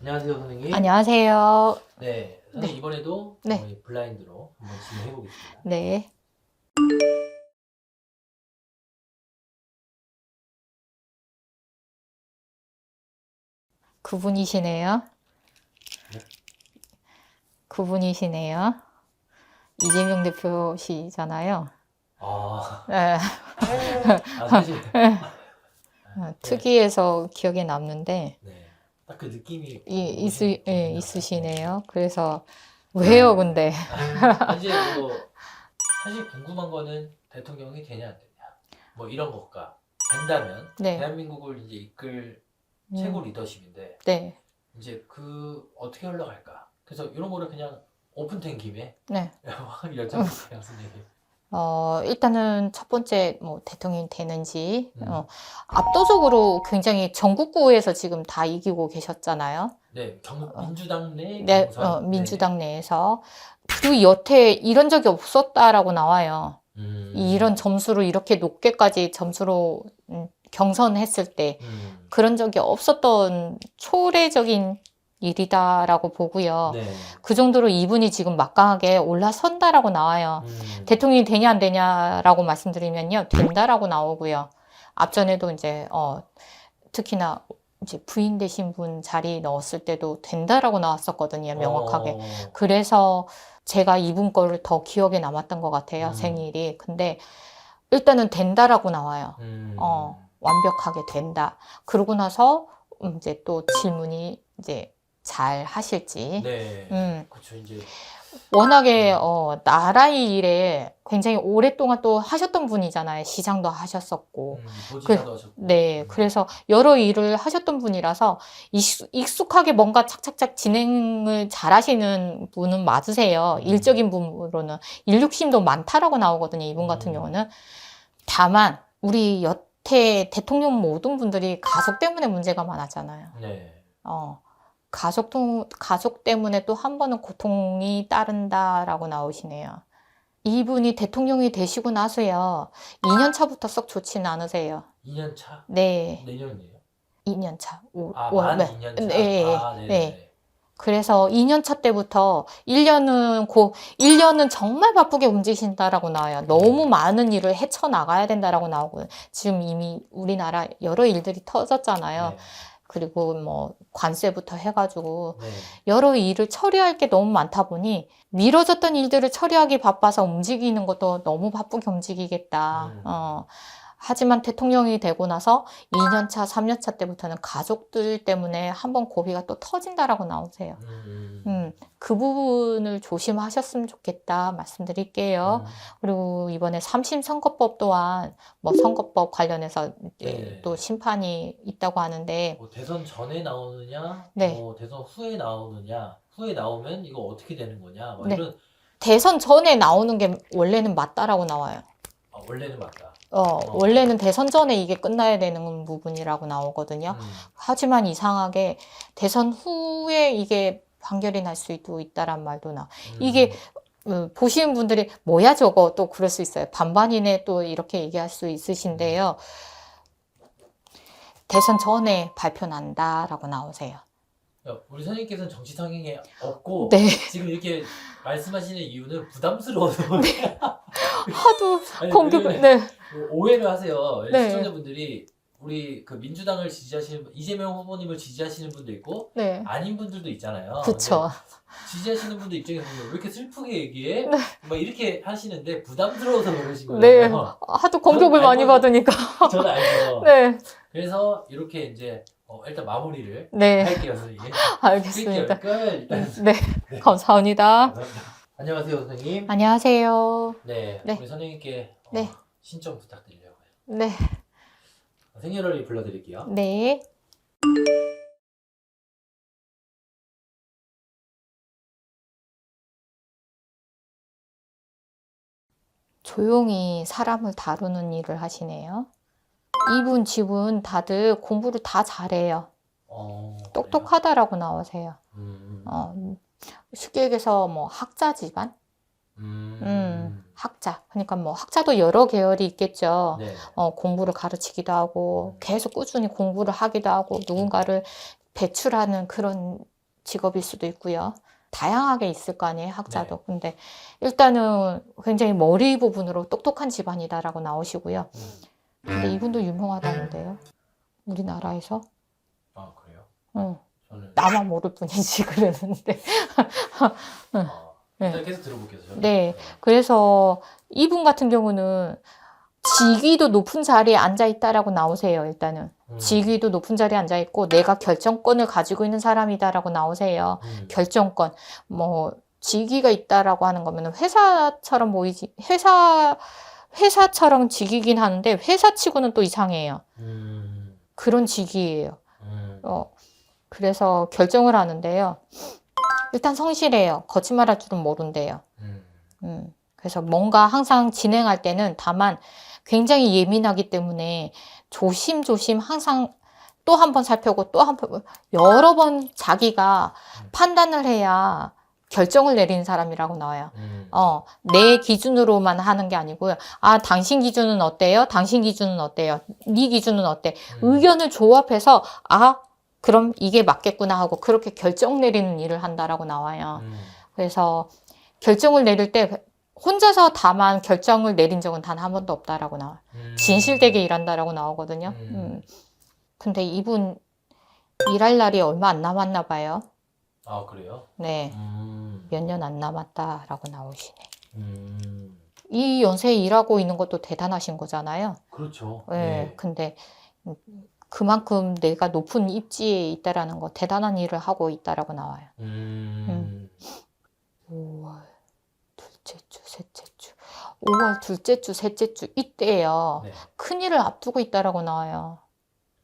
안녕하세요, 선생님. 안녕하세요. 네, 선생님 이번에도 네. 저희 블라인드로 한번 진행해 보겠습니다. 네. 그분이시네요. 네? 그분이시네요. 이재명 대표시잖아요. 아, 네. 사실 네, 특이해서 기억에 남는데 네, 딱 그 느낌이 있으시네요. 그래서 왜요, 근데? 이제 뭐 사실 궁금한 거는 대통령이 되냐 안 되냐, 뭐 이런 것과 된다면 네. 대한민국을 이제 이끌 최고 리더십인데 네. 이제 그 어떻게 흘러갈까? 그래서 이런 거를 그냥 오픈된 김에 네. 확 여쭤볼게요, 선생님. 일단은 첫 번째 대통령이 되는지 압도적으로 굉장히 전국구에서 지금 다 이기고 계셨잖아요. 네, 민주당 내 네, 경선. 민주당 내에서. 그리고 여태 이런 적이 없었다라고 나와요. 이런 점수로 이렇게 높게까지 점수로 경선했을 때 그런 적이 없었던 초래적인 일이다라고 보고요. 네. 그 정도로 이분이 지금 막강하게 올라선다라고 나와요. 대통령이 되냐 안 되냐라고 말씀드리면요, 된다라고 나오고요. 앞전에도 이제 특히나 이제 부인 되신 분 자리 넣었을 때도 된다라고 나왔었거든요, 명확하게. 그래서 제가 이분 거를 더 기억에 남았던 것 같아요, 생일이. 근데 일단은 된다라고 나와요. 완벽하게 된다. 그러고 나서 이제 또 질문이 이제 잘 하실지. 네. 그렇죠. 이제 워낙에 나라의 일에 굉장히 오랫동안 또 하셨던 분이잖아요. 시장도 하셨었고. 도지사도 하셨고. 네. 그래서 여러 일을 하셨던 분이라서 익숙하게 뭔가 착착착 진행을 잘 하시는 분은 맞으세요. 일적인 부분으로는. 일육심도 많다라고 나오거든요. 이분 같은 경우는. 다만 우리 여태 대통령 모든 분들이 가족 때문에 문제가 많았잖아요. 네. 가족 때문에 또 한 번은 고통이 따른다라고 나오시네요. 이분이 대통령이 되시고 나서요, 2년 차부터 썩 좋지는 않으세요. 2년 차? 네. 내년이에요? 2년 차. 만 2년 차? 네. 네. 네. 그래서 2년 차 때부터 1년은 정말 바쁘게 움직이신다라고 나와요. 너무 많은 일을 헤쳐나가야 된다라고 나오고, 지금 이미 우리나라 여러 일들이 터졌잖아요. 네. 그리고 뭐 관세부터 해가지고 네. 여러 일을 처리할 게 너무 많다 보니 미뤄졌던 일들을 처리하기 바빠서 움직이는 것도 너무 바쁘게 움직이겠다. 하지만 대통령이 되고 나서 2년 차, 3년 차 때부터는 가족들 때문에 한번 고비가 또 터진다라고 나오세요. 그 부분을 조심하셨으면 좋겠다 말씀드릴게요. 그리고 이번에 3심 선거법 또한 뭐 선거법 관련해서 네. 또 심판이 있다고 하는데, 뭐 대선 전에 나오느냐, 네. 뭐 대선 후에 나오느냐, 후에 나오면 이거 어떻게 되는 거냐, 뭐 네. 이런. 대선 전에 나오는 게 원래는 맞다라고 나와요. 원래는 맞다. 원래는 대선 전에 이게 끝나야 되는 부분이라고 나오거든요. 하지만 이상하게 대선 후에 이게 판결이 날 수도 있다란 말도 나. 이게 보시는 분들이 뭐야 저거 또 그럴 수 있어요. 반반이네 또 이렇게 얘기할 수 있으신데요. 대선 전에 발표 난다라고 나오세요. 우리 선생님께서는 정치 성향이 없고, 네. 지금 이렇게 말씀하시는 이유는 부담스러워서. 하도 아니, 공격을, 네. 오해를 하세요. 네. 시청자분들이 우리 그 민주당을 지지하시는 이재명 후보님을 지지하시는 분도 있고, 네. 아닌 분들도 있잖아요. 그쵸. 지지하시는 분들 입장에서 보면 왜 이렇게 슬프게 얘기해? 막 이렇게 하시는데 부담스러워서 그러신 거예요. 네. 하도 공격을 많이 받으니까. 저는 알죠. 네. 그래서 이렇게 이제 일단 마무리를 네. 할게요, 선생님. 알겠습니다. 일단. 네. 감사합니다. 감사합니다. 안녕하세요, 선생님. 안녕하세요. 네. 네. 우리 선생님께 네. 신청 부탁드리려고요. 네. 생일월일 불러드릴게요. 네. 조용히 사람을 다루는 일을 하시네요. 이분 집은 다들 공부를 다 잘해요. 똑똑하다라고 나오세요. 쉽게 얘기해서 뭐 학자 집안? 학자. 그러니까 뭐 학자도 여러 계열이 있겠죠. 네. 공부를 가르치기도 하고 계속 꾸준히 공부를 하기도 하고 누군가를 배출하는 그런 직업일 수도 있고요. 다양하게 있을 거 아니에요, 학자도. 근데 일단은 굉장히 머리 부분으로 똑똑한 집안이다라고 나오시고요. 근데 이분도 유명하다는데요, 우리나라에서. 아, 그래요? 응. 저는 나만 모를 뿐이지 그러는데. 네. 일단 계속 들어볼게요. 저는. 네. 그래서 이분 같은 경우는 직위도 높은 자리에 앉아 있다라고 나오세요. 일단은 직위도 높은 자리에 앉아 있고 내가 결정권을 가지고 있는 사람이다라고 나오세요. 결정권. 뭐 직위가 있다라고 하는 거면 회사처럼 보이지. 회사처럼 직위긴 하는데 회사치고는 또 이상해요. 그런 직위예요. 그래서 결정을 하는데요. 일단 성실해요. 거짓말할 줄은 모른대요. 그래서 뭔가 항상 진행할 때는 다만 굉장히 예민하기 때문에 조심조심 항상 또 한 번 살펴보고 또 한 번 여러 번 자기가 판단을 해야 결정을 내리는 사람이라고 나와요. 내 기준으로만 하는 게 아니고요. 아, 당신 기준은 어때요? 당신 기준은 어때요? 네 기준은 어때? 의견을 조합해서 아, 그럼 이게 맞겠구나 하고 그렇게 결정 내리는 일을 한다라고 나와요. 그래서 결정을 내릴 때 혼자서 다만 결정을 내린 적은 단 한 번도 없다라고 나와요. 진실되게 일한다라고 나오거든요. 근데 이분 일할 날이 얼마 안 남았나 봐요. 아, 그래요? 네. 몇 년 안 남았다라고 나오시네. 이 연세에 일하고 있는 것도 대단하신 거잖아요. 그렇죠. 네. 네. 근데 그만큼 내가 높은 입지에 있다라는 거, 대단한 일을 하고 있다라고 나와요. 5월 둘째 주, 셋째 주. 5월 둘째 주, 셋째 주 이때요. 네. 큰일을 앞두고 있다라고 나와요.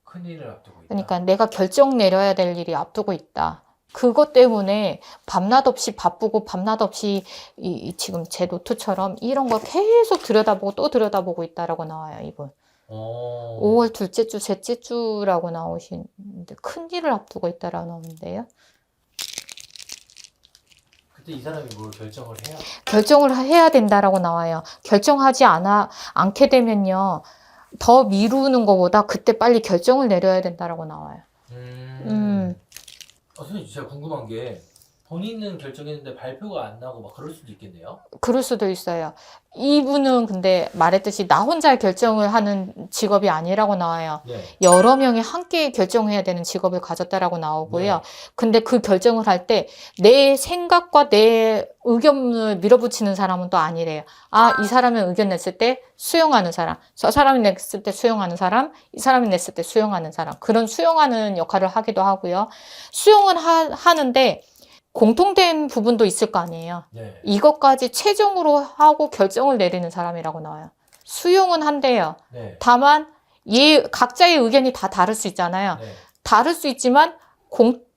큰일을 앞두고 있다. 그러니까 내가 결정 내려야 될 일이 앞두고 있다. 그것 때문에 밤낮 없이 바쁘고 밤낮 없이 지금 제 노트처럼 이런 걸 계속 들여다보고 또 들여다보고 있다라고 나와요, 이분. 5월 둘째 주, 셋째 주라고 나오시는데 큰일을 앞두고 있다라고 나오는데요. 그때 이 사람이 뭘 결정을 해야? 결정을 해야 된다라고 나와요. 결정하지 않게 되면요. 더 미루는 것보다 그때 빨리 결정을 내려야 된다라고 나와요. 선생님 제가 궁금한 게 본인은 결정했는데 발표가 안 나고 막 그럴 수도 있겠네요. 그럴 수도 있어요. 이분은 근데 말했듯이 나 혼자 결정을 하는 직업이 아니라고 나와요. 네. 여러 명이 함께 결정해야 되는 직업을 가졌다라고 나오고요. 네. 근데 그 결정을 할 때 내 생각과 내 의견을 밀어붙이는 사람은 또 아니래요. 아, 이 사람이 의견 냈을 때 수용하는 사람, 저 사람이 냈을 때 수용하는 사람, 이 사람이 냈을 때 수용하는 사람. 그런 수용하는 역할을 하기도 하고요. 수용은 하는데 공통된 부분도 있을 거 아니에요. 네. 이것까지 최종으로 하고 결정을 내리는 사람이라고 나와요. 수용은 한대요. 네. 다만 각자의 의견이 다 다를 수 있잖아요. 네. 다를 수 있지만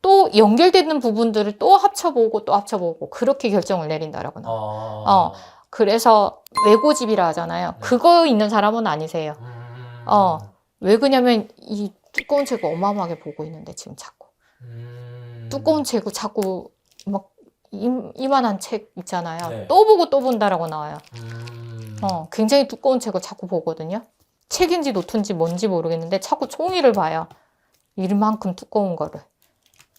또 연결되는 부분들을 또 합쳐보고 그렇게 결정을 내린다라고 나와요. 그래서 외고집이라 하잖아요. 네. 그거 있는 사람은 아니세요. 왜 그러냐면 이 두꺼운 책을 어마어마하게 보고 있는데 지금 자꾸 두꺼운 책을 자꾸 막 이만한 책 있잖아요. 네. 또 보고 또 본다라고 나와요. 굉장히 두꺼운 책을 자꾸 보거든요. 책인지 노트인지 뭔지 모르겠는데 자꾸 종이를 봐요. 이만큼 두꺼운 거를.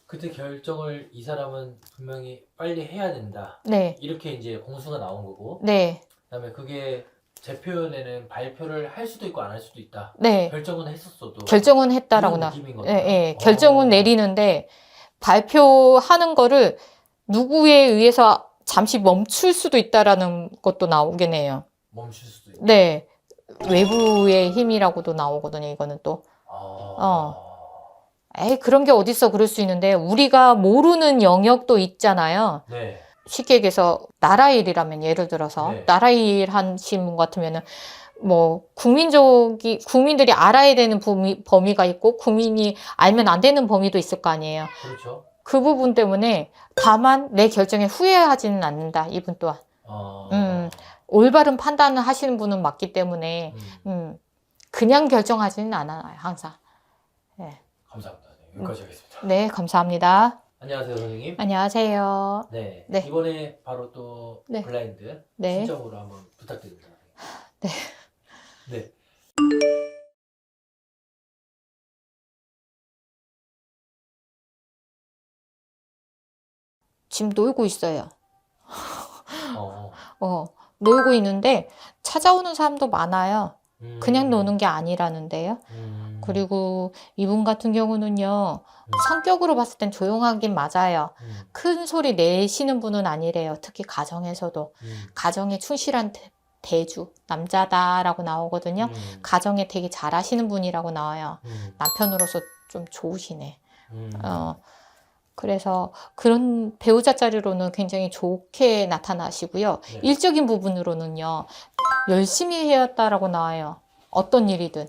그때 결정을 이 사람은 분명히 빨리 해야 된다. 네. 이렇게 이제 공수가 나온 거고. 네. 그다음에 그게 제 표현에는 발표를 할 수도 있고 안 할 수도 있다. 네. 결정은 했었어도. 결정은 했다라고 이런 나. 느낌인 예, 거네요. 예. 결정은 내리는데 발표하는 거를 누구에 의해서 잠시 멈출 수도 있다라는 것도 나오긴 해요. 멈출 수도 있다. 네. 외부의 힘이라고도 나오거든요, 이거는 또. 그런 게 어딨어, 그럴 수 있는데, 우리가 모르는 영역도 있잖아요. 네. 쉽게 얘기해서, 나라 일이라면, 예를 들어서, 네. 나라 일 하신 분 같으면은, 뭐, 국민들이 알아야 되는 범위가 있고, 국민이 알면 안 되는 범위도 있을 거 아니에요. 그렇죠. 그 부분 때문에, 다만 내 결정에 후회하지는 않는다, 이분 또한. 올바른 판단을 하시는 분은 맞기 때문에, 그냥 결정하지는 않아요, 항상. 네. 감사합니다. 네, 여기까지 하겠습니다. 네, 감사합니다. 안녕하세요, 선생님. 안녕하세요. 네. 네. 이번에 바로 또 네. 블라인드 네. 신청으로 한번 부탁드립니다. 네. 네. 지금 놀고 있어요. 어. 놀고 있는데 찾아오는 사람도 많아요. 그냥 음. 노는 게 아니라는데요. 그리고 이분 같은 경우는요, 성격으로 봤을 땐 조용하긴 맞아요. 큰 소리 내시는 분은 아니래요. 특히 가정에서도. 가정에 충실한 대주, 남자다라고 나오거든요. 가정에 되게 잘하시는 분이라고 나와요. 남편으로서 좀 좋으시네. 그래서 그런 배우자 자리로는 굉장히 좋게 나타나시고요. 네. 일적인 부분으로는요, 열심히 해왔다라고 나와요. 어떤 일이든.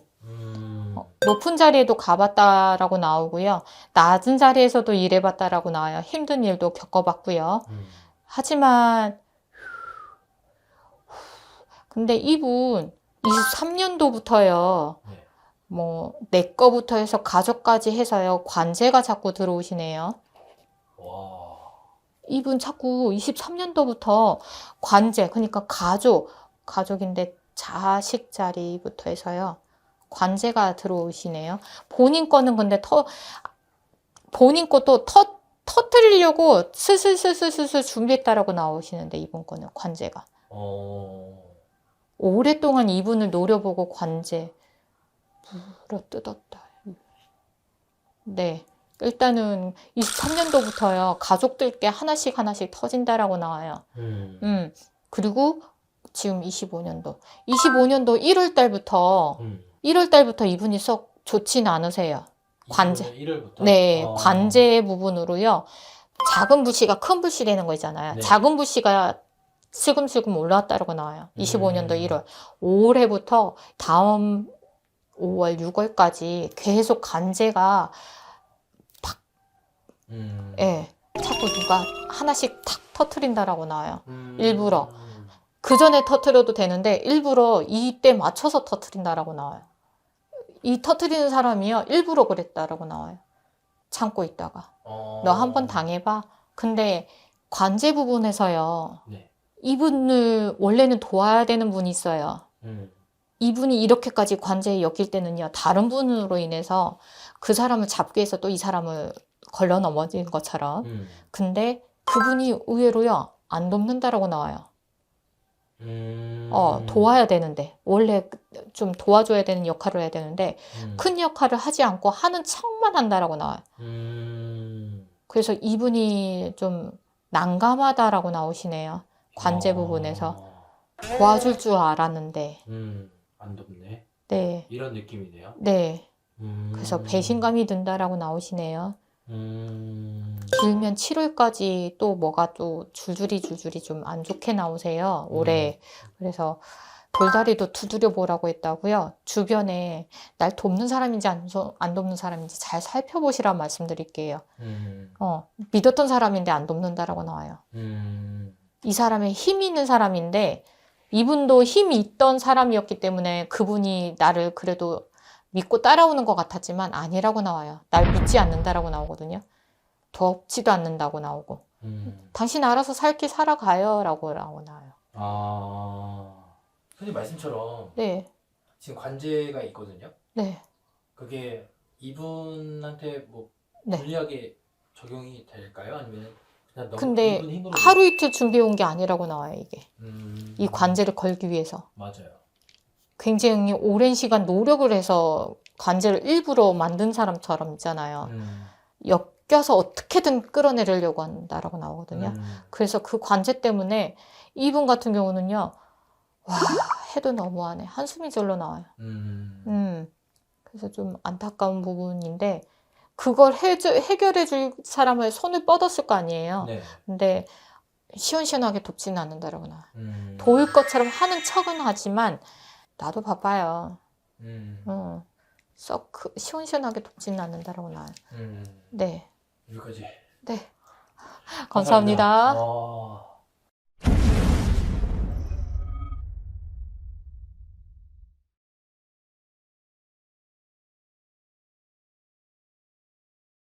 높은 자리에도 가봤다라고 나오고요. 낮은 자리에서도 일해봤다라고 나와요. 힘든 일도 겪어봤고요. 하지만 근데 이분 23년도부터요. 네. 뭐 내 거부터 해서 가족까지 해서요. 관제가 자꾸 들어오시네요. 와. 이분 자꾸 23년도부터 관제, 그러니까 가족인데 자식 자리부터 해서요. 관제가 들어오시네요. 본인 거는 근데 본인 것도 터뜨리려고 슬슬슬슬슬 준비했다라고 나오시는데 이분 거는 관제가. 오랫동안 이분을 노려보고 관제 물어뜯었다. 네. 일단은 23년도부터요. 가족들께 하나씩 터진다라고 나와요. 그리고 지금 25년도 1월 달부터 1월 달부터 이분이 썩 좋진 않으세요. 관제. 1월부터? 네, 관제 부분으로요. 작은 불씨가 큰 불씨 되는 거 있잖아요. 네. 작은 불씨가 슬금슬금 올라왔다고 나와요. 25년도 1월. 올해부터 다음 5월, 6월까지 계속 관제가 예, 자꾸 누가 하나씩 탁 터트린다라고 나와요. 일부러. 그 전에 터트려도 되는데 일부러 이때 맞춰서 터트린다라고 나와요. 이 터트리는 사람이요. 일부러 그랬다라고 나와요. 참고 있다가. 너 한번 당해봐. 근데 관제 부분에서요. 네. 이분을 원래는 도와야 되는 분이 있어요. 이분이 이렇게까지 관제에 엮일 때는요. 다른 분으로 인해서 그 사람을 잡기 위해서 또 이 사람을 걸러 넘어진 것처럼. 근데 그분이 의외로요. 안 돕는다라고 나와요. 도와야 되는데 원래 좀 도와줘야 되는 역할을 해야 되는데 큰 역할을 하지 않고 하는 척만 한다라고 나와요. 그래서 이분이 좀 난감하다라고 나오시네요. 관제 부분에서 도와줄 줄 알았는데 안 돕네. 네, 이런 느낌이네요. 네. 그래서 배신감이 든다라고 나오시네요. 길면 7월까지 또 뭐가 또 줄줄이 좀 안 좋게 나오세요. 올해. 그래서 돌다리도 두드려 보라고 했다고요. 주변에 날 돕는 사람인지 안 돕는 사람인지 잘 살펴보시라 말씀드릴게요. 믿었던 사람인데 안 돕는다라고 나와요. 이 사람의 힘이 있는 사람인데 이분도 힘이 있던 사람이었기 때문에 그분이 나를 그래도 믿고 따라오는 것 같았지만 아니라고 나와요. 날 믿지 않는다라고 나오거든요. 돕지도 않는다고 나오고. 당신 알아서 살 길 살아가요 라고 나와요. 선생님 말씀처럼 네, 지금 관제가 있거든요. 네, 그게 이분한테 뭐 네. 불리하게 적용이 될까요? 아니면 그냥 너무 근데 이분 힘으로 하루 이틀 준비해 온 게 아니라고 나와요, 이게. 이 관제를 걸기 위해서. 맞아요. 굉장히 오랜 시간 노력을 해서 관제를 일부러 만든 사람처럼 있잖아요. 엮여서 어떻게든 끌어내려고 한다라고 나오거든요. 그래서 그 관제 때문에 이분 같은 경우는요. 와, 해도 너무하네. 한숨이 절로 나와요. 그래서 좀 안타까운 부분인데 그걸 해결해 줄 사람을 손을 뻗었을 거 아니에요. 네. 근데 시원시원하게 돕지는 않는다라고 나와요. 도울 것처럼 하는 척은 하지만 나도 바빠요. 썩 시원시원하게 돕지는 않는다라고 나와요. 네. 여기까지. 네. 감사합니다. 감사합니다.